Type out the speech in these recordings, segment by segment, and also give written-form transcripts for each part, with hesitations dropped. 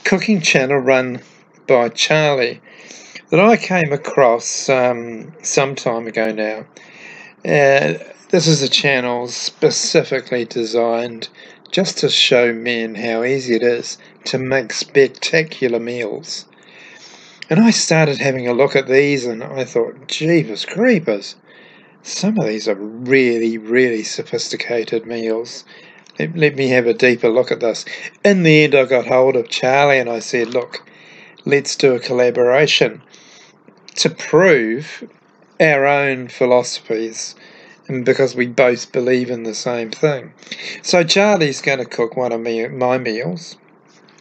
cooking channel run by Charlie that I came across some time ago now. This is a channel specifically designed just to show men how easy it is to make spectacular meals. And I started having a look at these and I thought, jeepers creepers, some of these are really, really sophisticated meals. Let me have a deeper look at this. In the end, I got hold of Charlie and I said, look, let's do a collaboration to prove our own philosophies, and because we both believe in the same thing. So Charlie's going to cook one of my meals.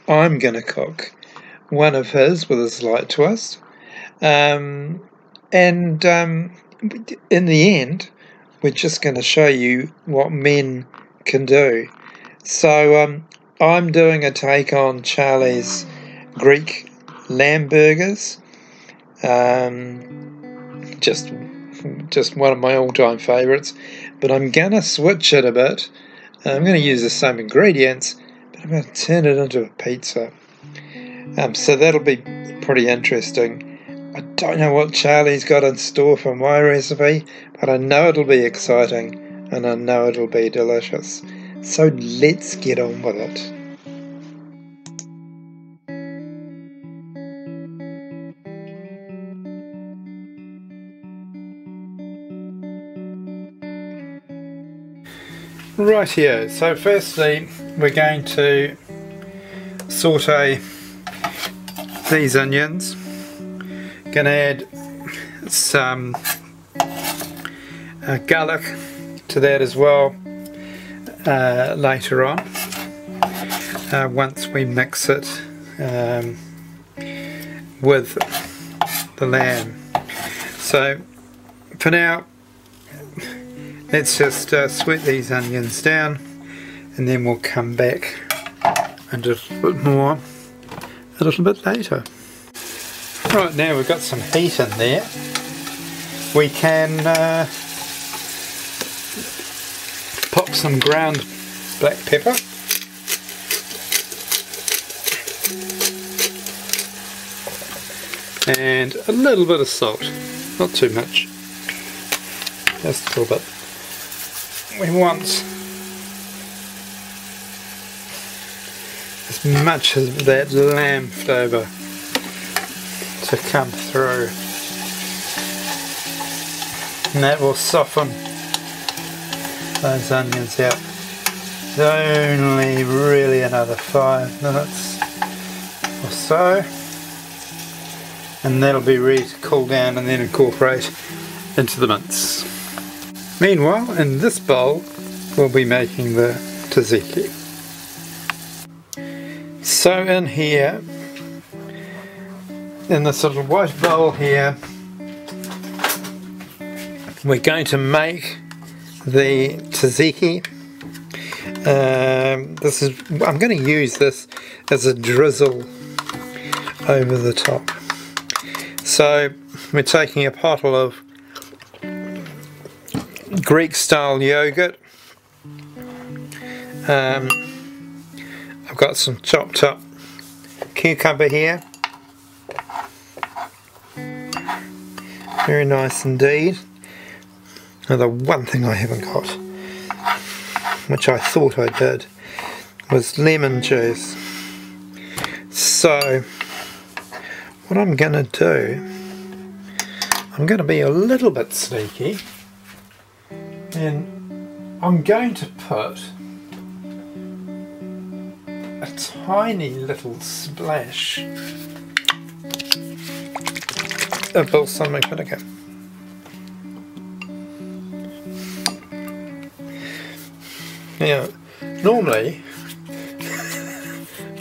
I'm going to cook one of his with a slight twist. In the end, we're just going to show you what men can do. So I'm doing a take on Charlie's Greek lamb burgers. Just one of my all-time favourites, but I'm going to switch it a bit. I'm going to use the same ingredients, but I'm going to turn it into a pizza. So that'll be pretty interesting. I don't know what Charlie's got in store for my recipe, but I know it'll be exciting and I know it'll be delicious. So let's get on with it. Right here, so firstly we're going to saute these onions. Going to add some garlic to that as well later on, once we mix it with the lamb. So for now, let's just sweat these onions down, and then we'll come back and do a little bit more a little bit later. Right, now we've got some heat in there. We can pop some ground black pepper. And a little bit of salt, not too much, just a little bit. We want as much of that lamb flavour to come through, and that will soften those onions out. It's only really another 5 minutes or so, and that'll be ready to cool down and then incorporate into the mince. Meanwhile, in this bowl we'll be making the tzatziki. So in here, in this little white bowl here, we're going to make the tzatziki. I'm going to use this as a drizzle over the top. So we're taking a bottle of Greek style yogurt. I've got some chopped up cucumber here. Very nice indeed. Now the one thing I haven't got, which I thought I did, was lemon juice. So what I'm going to do, I'm going to be a little bit sneaky, and I'm going to put a tiny little splash of balsamic vinegar. Now, normally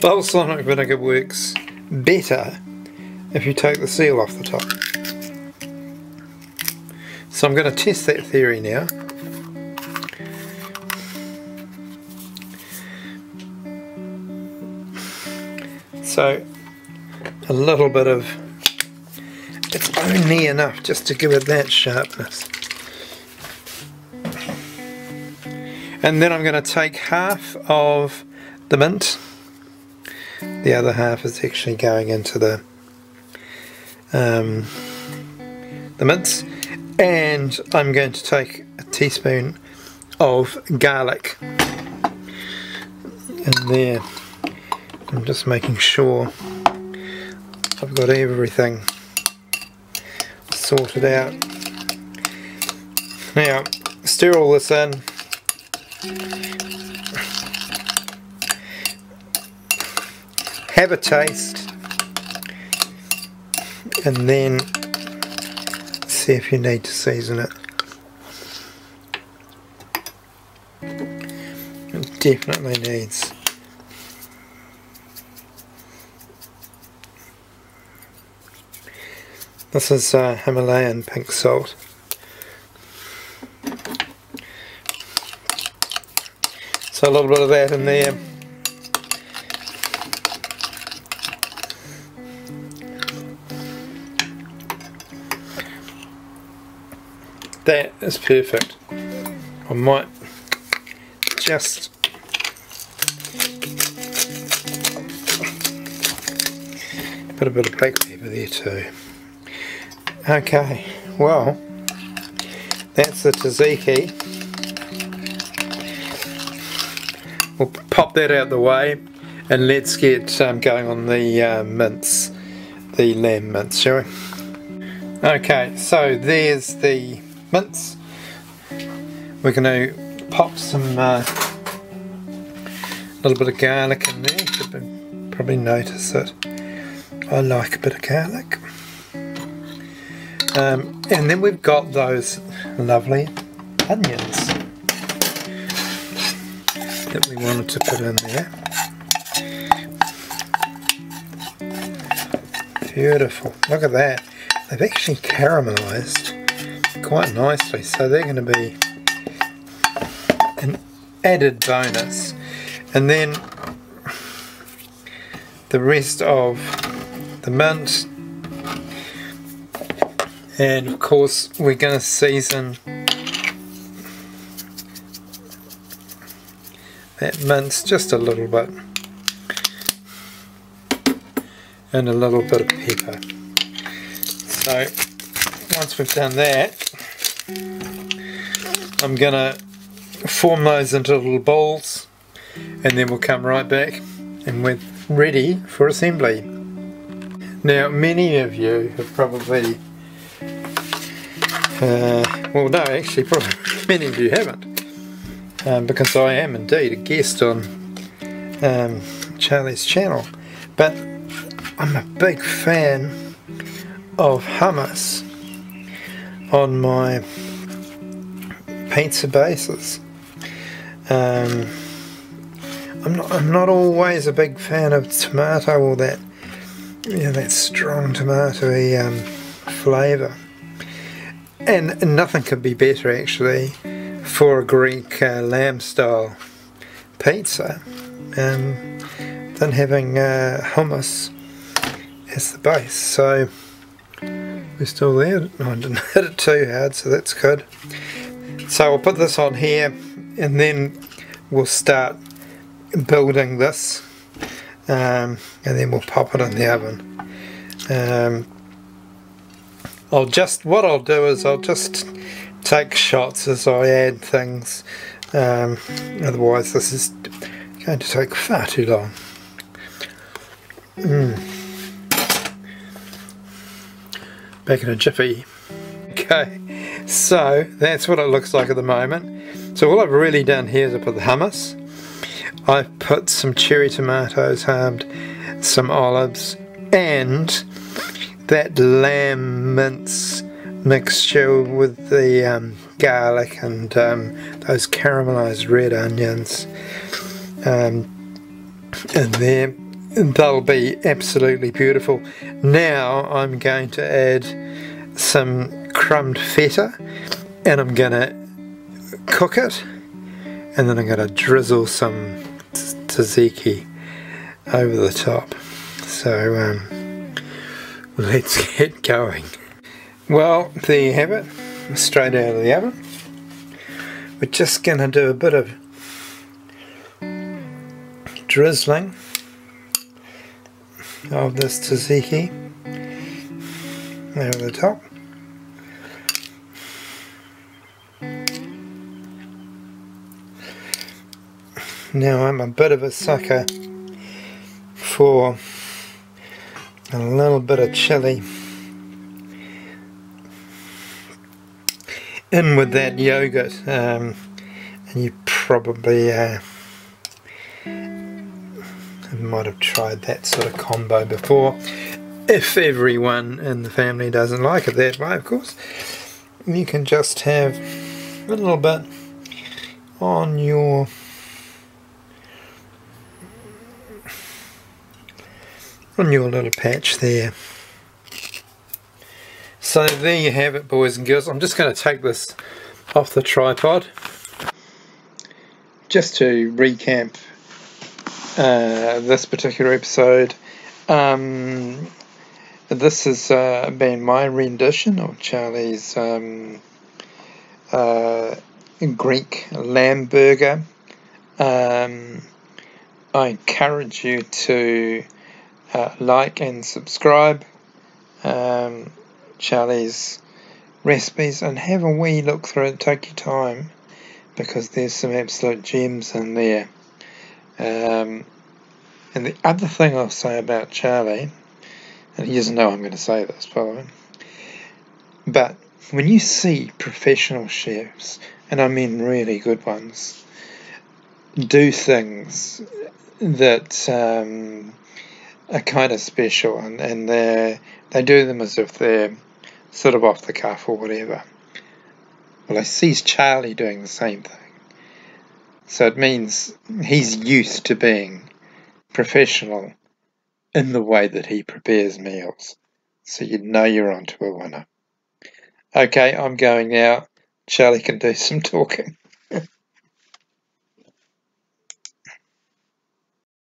balsamic vinegar works better if you take the seal off the top. So I'm going to test that theory now. So a little bit of, it's only enough just to give it that sharpness. And then I'm going to take half of the mint The other half is actually going into the mince. And I'm going to take a teaspoon of garlic in there. I'm just making sure I've got everything sorted out. Now, stir all this in. Have a taste, and then see if you need to season it. It definitely needs. This is Himalayan pink salt. So a little bit of that in there. That is perfect. I might just put a bit of black pepper there too. Okay, well, that's the tzatziki. We'll pop that out the way and let's get going on the mince, the lamb mince, shall we? Okay, so there's the mince. We're going to pop some little bit of garlic in there. Should probably notice it. I like a bit of garlic. And then we've got those lovely onions that we wanted to put in there. Beautiful. Look at that. They've actually caramelised quite nicely, so they're going to be an added bonus. And then the rest of the mint, and of course we're going to season that mince just a little bit, and a little bit of pepper. So once we've done that, I'm going to form those into little balls, and then we'll come right back and we're ready for assembly. Now, many of you have probably well, no, actually probably many of you haven't, because I am indeed a guest on Charlie's channel, but I'm a big fan of hummus on my pizza bases. I'm not always a big fan of tomato, or that, you know, that strong tomatoey flavour. And nothing could be better actually for a Greek lamb style pizza than having hummus as the base. So we're still there. No, I didn't hit it too hard, so that's good. So we'll put this on here, and then we'll start building this, and then we'll pop it in the oven. What I'll do is I'll just take shots as I add things, otherwise this is going to take far too long. Back in a jiffy. Okay, so that's what it looks like at the moment. So all I've really done here is I put the hummus, I've put some cherry tomatoes halved, some olives, and that lamb mince mixture with the garlic and those caramelised red onions in there. They'll be absolutely beautiful. Now I'm going to add some crumbed feta, and I'm going to cook it, and then I'm going to drizzle some tzatziki over the top. So let's get going. Well, there you have it, straight out of the oven. We're just going to do a bit of drizzling of this tzatziki over the top. Now I'm a bit of a sucker for a little bit of chilli in with that yogurt, and you probably might have tried that sort of combo before. If everyone in the family doesn't like it that way, of course, you can just have a little bit on your little patch there. So there you have it, boys and girls. I'm just going to take this off the tripod. Just to recap this particular episode, this has been my rendition of Charlie's Greek lamb burger. I encourage you to like and subscribe Charlie's recipes and have a wee look through it. Take your time, because there's some absolute gems in there. And the other thing I'll say about Charlie, and he doesn't know I'm going to say this, by the way, but when you see professional chefs, and I mean really good ones, do things that are kind of special, and they do them as if they're sort of off the cuff or whatever. Well, I see Charlie doing the same thing. So it means he's used to being professional in the way that he prepares meals. So you know you're onto a winner. Okay, I'm going now. Charlie can do some talking.